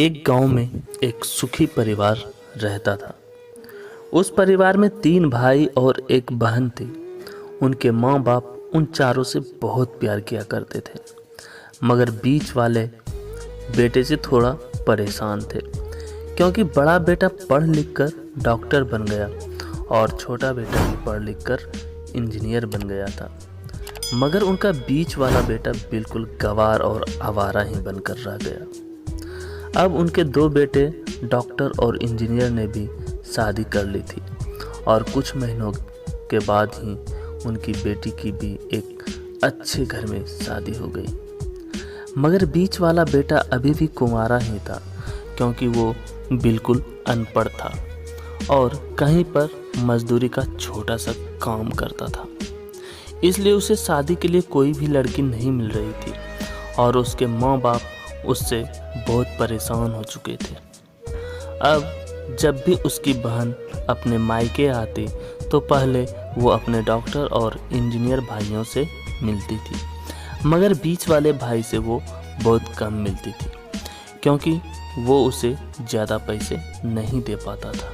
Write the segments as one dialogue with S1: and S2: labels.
S1: एक गांव में एक सुखी परिवार रहता था। उस परिवार में 3 भाई और एक बहन थी। उनके माँ बाप उन चारों से बहुत प्यार किया करते थे, मगर बीच वाले बेटे से थोड़ा परेशान थे, क्योंकि बड़ा बेटा पढ़ लिख कर डॉक्टर बन गया और छोटा बेटा भी पढ़ लिख कर इंजीनियर बन गया था। मगर उनका बीच वाला बेटा बिल्कुल गंवार और आवारा ही बनकर रह गया। अब उनके 2 बेटे डॉक्टर और इंजीनियर ने भी शादी कर ली थी और कुछ महीनों के बाद ही उनकी बेटी की भी एक अच्छे घर में शादी हो गई। मगर बीच वाला बेटा अभी भी कुंवारा ही था, क्योंकि वो बिल्कुल अनपढ़ था और कहीं पर मजदूरी का छोटा सा काम करता था। इसलिए उसे शादी के लिए कोई भी लड़की नहीं मिल रही थी और उसके माँ बाप उससे बहुत परेशान हो चुके थे। अब जब भी उसकी बहन अपने मायके आती तो पहले वो अपने डॉक्टर और इंजीनियर भाइयों से मिलती थी, मगर बीच वाले भाई से वो बहुत कम मिलती थी, क्योंकि वो उसे ज़्यादा पैसे नहीं दे पाता था।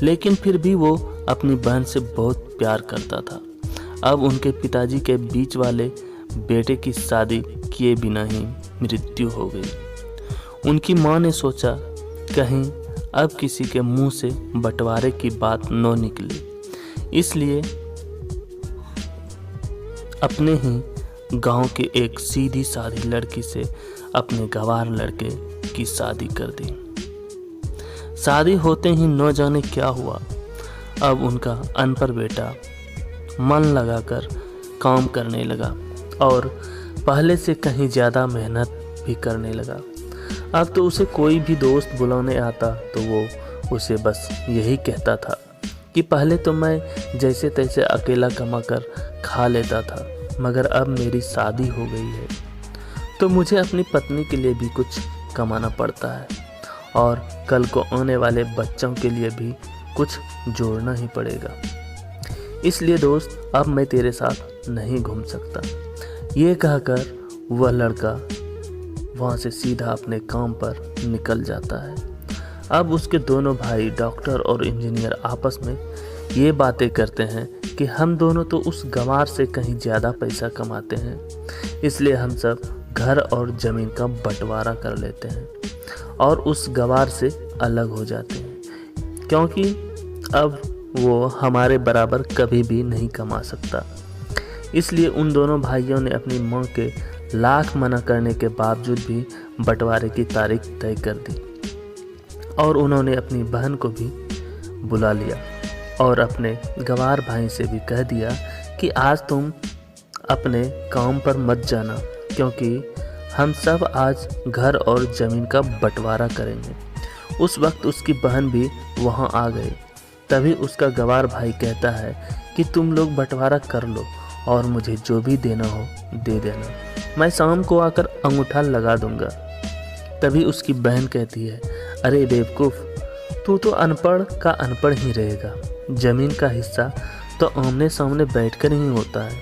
S1: लेकिन फिर भी वो अपनी बहन से बहुत प्यार करता था। अब उनके पिताजी के बीच वाले बेटे की शादी किए बिना ही मृत्यु हो गई। उनकी माँ ने सोचा कहीं अब किसी के मुंह से बंटवारे की बात न निकले, इसलिए अपने ही गांव के एक सीधी साधी लड़की से अपने गंवार लड़के की शादी कर दी। शादी होते ही न जाने क्या हुआ। अब उनका अनपढ़ बेटा मन लगाकर काम करने लगा और पहले से कहीं ज़्यादा मेहनत भी करने लगा। अब तो उसे कोई भी दोस्त बुलाने आता तो वो उसे बस यही कहता था कि पहले तो मैं जैसे तैसे अकेला कमा कर खा लेता था, मगर अब मेरी शादी हो गई है तो मुझे अपनी पत्नी के लिए भी कुछ कमाना पड़ता है और कल को आने वाले बच्चों के लिए भी कुछ जोड़ना ही पड़ेगा। इसलिए दोस्त, अब मैं तेरे साथ नहीं घूम सकता। ये कहकर वह लड़का वहाँ से सीधा अपने काम पर निकल जाता है। अब उसके दोनों भाई डॉक्टर और इंजीनियर आपस में ये बातें करते हैं कि हम दोनों तो उस गंवार से कहीं ज़्यादा पैसा कमाते हैं, इसलिए हम सब घर और ज़मीन का बंटवारा कर लेते हैं और उस गंवार से अलग हो जाते हैं, क्योंकि अब वो हमारे बराबर कभी भी नहीं कमा सकता। इसलिए उन दोनों भाइयों ने अपनी माँ के लाख मना करने के बावजूद भी बंटवारे की तारीख तय कर दी और उन्होंने अपनी बहन को भी बुला लिया और अपने गंवार भाई से भी कह दिया कि आज तुम अपने काम पर मत जाना, क्योंकि हम सब आज घर और ज़मीन का बंटवारा करेंगे। उस वक्त उसकी बहन भी वहाँ आ गई। तभी उसका गंवार भाई कहता है कि तुम लोग बंटवारा कर लो और मुझे जो भी देना हो दे देना, मैं शाम को आकर अंगूठा लगा दूंगा। तभी उसकी बहन कहती है, अरे बेवकूफ़, तू तो अनपढ़ का अनपढ़ ही रहेगा। ज़मीन का हिस्सा तो आमने सामने बैठकर ही होता है,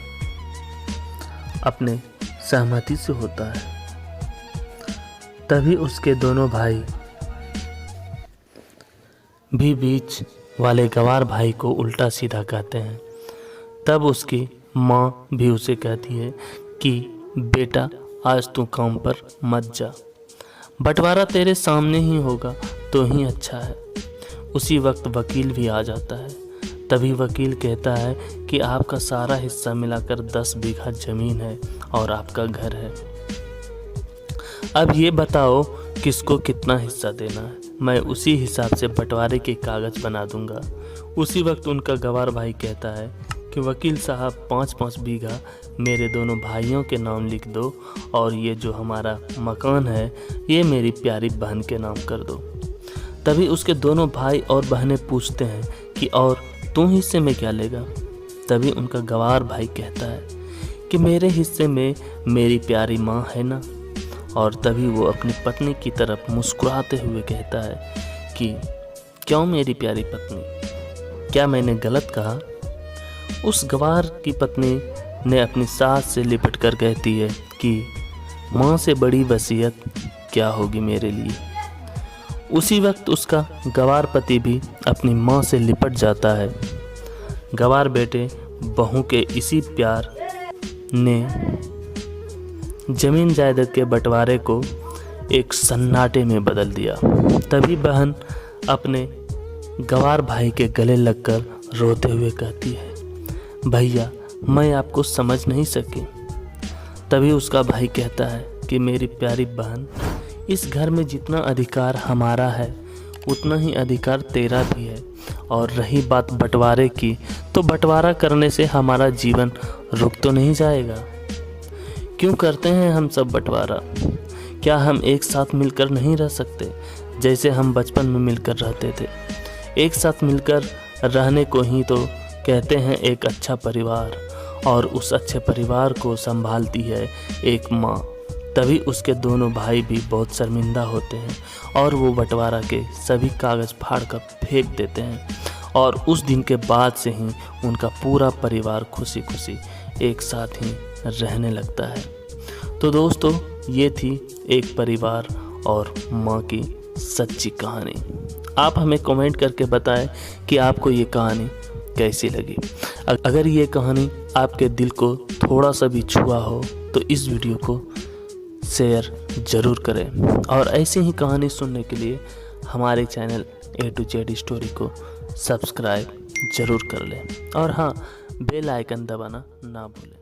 S1: अपने सहमति से होता है। तभी उसके दोनों भाई भी बीच वाले गंवार भाई को उल्टा सीधा कहते हैं। तब उसकी माँ भी उसे कहती है कि बेटा, आज तू काम पर मत जा, बंटवारा तेरे सामने ही होगा तो ही अच्छा है। उसी वक्त वकील भी आ जाता है। तभी वकील कहता है कि आपका सारा हिस्सा मिलाकर 10 बीघा ज़मीन है और आपका घर है। अब ये बताओ किसको कितना हिस्सा देना है, मैं उसी हिसाब से बंटवारे के कागज़ बना दूंगा। उसी वक्त उनका गंवार भाई कहता है कि वकील साहब 5-5 बीघा मेरे दोनों भाइयों के नाम लिख दो और ये जो हमारा मकान है ये मेरी प्यारी बहन के नाम कर दो। तभी उसके दोनों भाई और बहनें पूछते हैं कि और तू हिस्से में क्या लेगा। तभी उनका गंवार भाई कहता है कि मेरे हिस्से में मेरी प्यारी माँ है ना। और तभी वो अपनी पत्नी की तरफ मुस्कुराते हुए कहता है कि क्यों मेरी प्यारी पत्नी, क्या मैंने गलत कहा। उस गंवार की पत्नी ने अपनी सास से लिपट कर कहती है कि माँ से बड़ी वसीयत क्या होगी मेरे लिए। उसी वक्त उसका गवार पति भी अपनी माँ से लिपट जाता है। गवार बेटे बहू के इसी प्यार ने जमीन जायदाद के बंटवारे को एक सन्नाटे में बदल दिया। तभी बहन अपने गवार भाई के गले लगकर रोते हुए कहती है, भैया मैं आपको समझ नहीं सकी। तभी उसका भाई कहता है कि मेरी प्यारी बहन, इस घर में जितना अधिकार हमारा है उतना ही अधिकार तेरा भी है। और रही बात बंटवारे की, तो बंटवारा करने से हमारा जीवन रुक तो नहीं जाएगा। क्यों करते हैं हम सब बंटवारा? क्या हम एक साथ मिलकर नहीं रह सकते जैसे हम बचपन में मिलकर रहते थे? एक साथ मिलकर रहने को ही तो कहते हैं एक अच्छा परिवार, और उस अच्छे परिवार को संभालती है एक माँ। तभी उसके दोनों भाई भी बहुत शर्मिंदा होते हैं और वो बंटवारा के सभी कागज़ फाड़ कर फेंक देते हैं। और उस दिन के बाद से ही उनका पूरा परिवार खुशी खुशी एक साथ ही रहने लगता है। तो दोस्तों, ये थी एक परिवार और माँ की सच्ची कहानी। आप हमें कमेंट करके बताएं कि आपको ये कहानी कैसी लगी। अगर ये कहानी आपके दिल को थोड़ा सा भी छुआ हो तो इस वीडियो को शेयर ज़रूर करें, और ऐसी ही कहानी सुनने के लिए हमारे channel A to Z story को सब्सक्राइब ज़रूर कर लें। और हाँ, बेल आइकन दबाना ना भूलें।